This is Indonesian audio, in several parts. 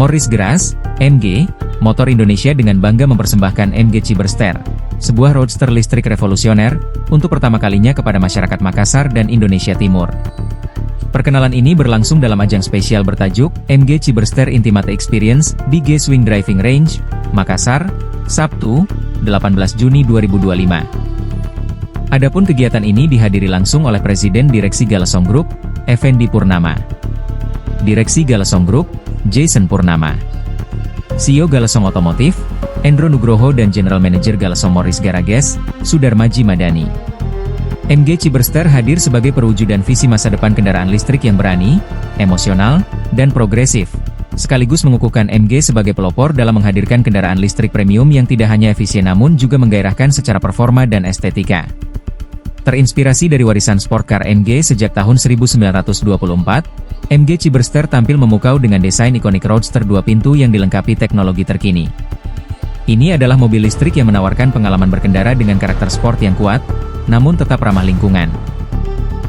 Morris Gras, MG, Motor Indonesia dengan bangga mempersembahkan MG Ciberster, sebuah roadster listrik revolusioner, untuk pertama kalinya kepada masyarakat Makassar dan Indonesia Timur. Perkenalan ini berlangsung dalam ajang spesial bertajuk MG Ciberster Intimate Experience di G-Swing Driving Range, Makassar, Sabtu, 18 Juni 2025. Adapun kegiatan ini dihadiri langsung oleh Presiden Direksi Galesong Group, Effendi Purnama. Direksi Galesong Group, Jason Purnama. CEO Galesong Otomotif, Endro Nugroho dan General Manager Galesong Morris Garages, Sudarmaji Madani. MG Ciberster hadir sebagai perwujudan visi masa depan kendaraan listrik yang berani, emosional, dan progresif, sekaligus mengukuhkan MG sebagai pelopor dalam menghadirkan kendaraan listrik premium yang tidak hanya efisien namun juga menggairahkan secara performa dan estetika. Terinspirasi dari warisan sport car MG sejak tahun 1924, MG Ciberster tampil memukau dengan desain ikonik roadster 2 pintu yang dilengkapi teknologi terkini. Ini adalah mobil listrik yang menawarkan pengalaman berkendara dengan karakter sport yang kuat, namun tetap ramah lingkungan.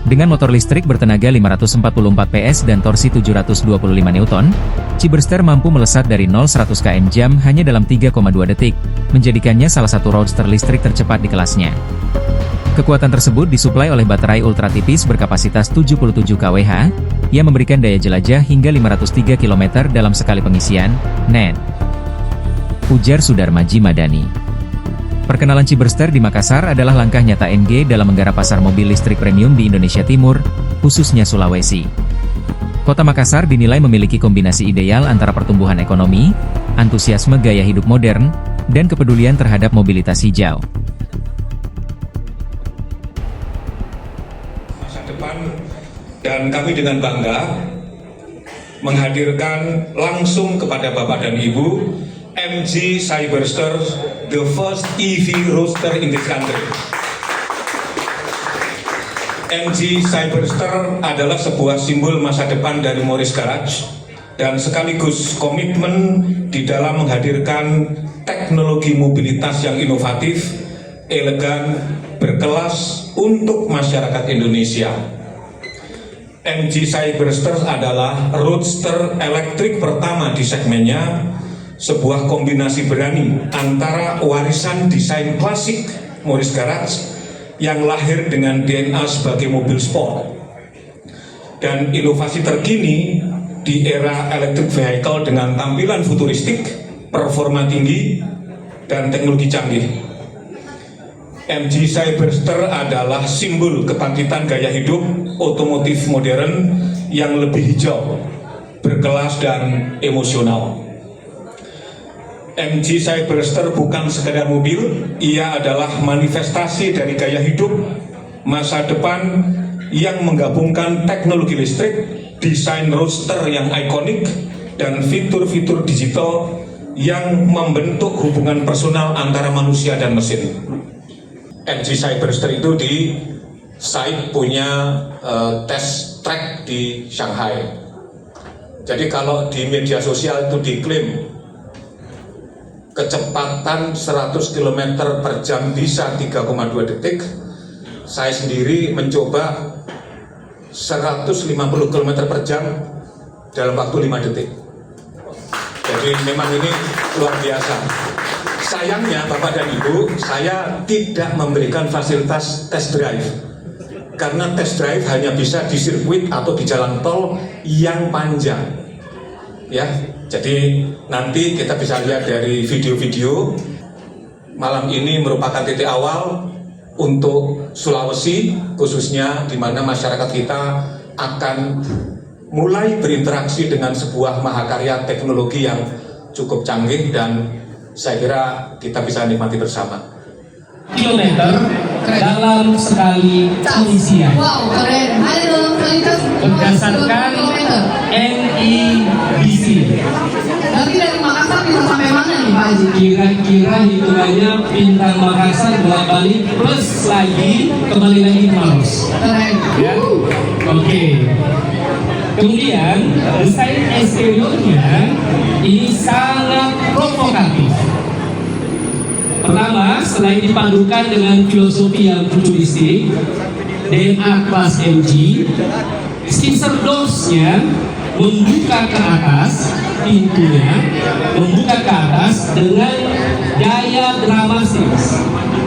Dengan motor listrik bertenaga 544 PS dan torsi 725 Newton, Ciberster mampu melesat dari 0-100 km/jam hanya dalam 3,2 detik, menjadikannya salah satu roadster listrik tercepat di kelasnya. Kekuatan tersebut disuplai oleh baterai ultra tipis berkapasitas 77 kWh, yang memberikan daya jelajah hingga 503 km dalam sekali pengisian, net. Ujar Sudarmaji Madani. Perkenalan Ciberster di Makassar adalah langkah nyata MG dalam menggarap pasar mobil listrik premium di Indonesia Timur, khususnya Sulawesi. Kota Makassar dinilai memiliki kombinasi ideal antara pertumbuhan ekonomi, antusiasme gaya hidup modern, dan kepedulian terhadap mobilitas hijau. Dan kami dengan bangga menghadirkan langsung kepada Bapak dan Ibu MG Ciberster, the first EV roadster in this country. MG Ciberster adalah sebuah simbol masa depan dari Morris Garage dan sekaligus komitmen di dalam menghadirkan teknologi mobilitas yang inovatif, elegan, berkelas untuk masyarakat Indonesia. MG Ciberster adalah roadster elektrik pertama di segmennya, sebuah kombinasi berani antara warisan desain klasik Morris Garage yang lahir dengan DNA sebagai mobil sport dan inovasi terkini di era electric vehicle dengan tampilan futuristik, performa tinggi, dan teknologi canggih. MG Ciberster adalah simbol kebangkitan gaya hidup otomotif modern yang lebih hijau, berkelas, dan emosional. MG Ciberster bukan sekedar mobil, ia adalah manifestasi dari gaya hidup masa depan yang menggabungkan teknologi listrik, desain roadster yang ikonik, dan fitur-fitur digital yang membentuk hubungan personal antara manusia dan mesin. MG Ciberster itu di site punya test track di Shanghai. Jadi kalau di media sosial itu diklaim kecepatan 100 km per jam bisa 3,2 detik, saya sendiri mencoba 150 km per jam dalam waktu 5 detik. Jadi memang ini luar biasa. Sayangnya Bapak dan Ibu, saya tidak memberikan fasilitas test drive karena test drive hanya bisa di sirkuit atau di jalan tol yang panjang. Ya, jadi nanti kita bisa lihat dari video-video. Malam ini merupakan titik awal untuk Sulawesi, khususnya di mana masyarakat kita akan mulai berinteraksi dengan sebuah mahakarya teknologi yang cukup canggih dan saya kira kita bisa nikmati bersama. Kilometer dalam sekali pengisian. Wow, keren. Halo, berdasarkan NEDC. Nanti dari Makassar bisa sampai mana nih Pak Haji? Kira-kira hitungannya bintang Makassar bolak-balik plus lagi kembali lagi ke Maros. Keren. Ya? Oke. Kemudian desain eksteriornya ini sangat provokatif. Pertama, selain dipadukan dengan filosofi yang futuristik, DNA kelas MG, skimser doors-nya membuka ke atas pintunya membuka ke atas dengan gaya dramatis,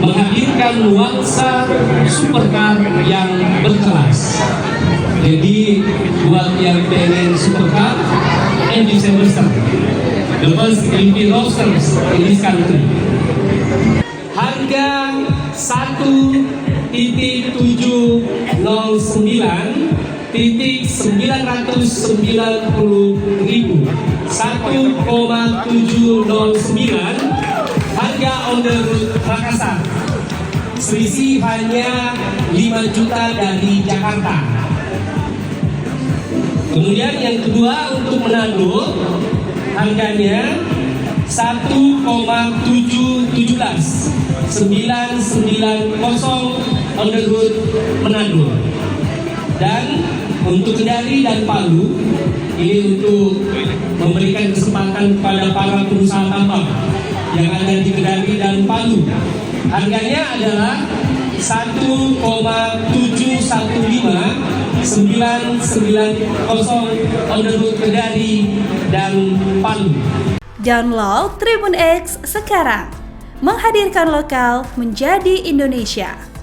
menghadirkan nuansa supercar yang berkelas. Jadi buat yang pengen supercar, MG Cyberster, the first LP roadsters in this country. Harga 1.990.000, 1,709 harga on the road Makassar. Selisih hanya 5 juta dari Jakarta. Kemudian yang kedua untuk Manado, harganya 1,717 990 on the road Manado. Dan untuk Kendari dan Palu, ini untuk memberikan kesempatan kepada para pengusaha tambang yang ada di Kendari dan Palu. Harganya adalah 1,715 990 on the road Kendari dan Palu. Download Tribun X sekarang, menghadirkan lokal menjadi Indonesia.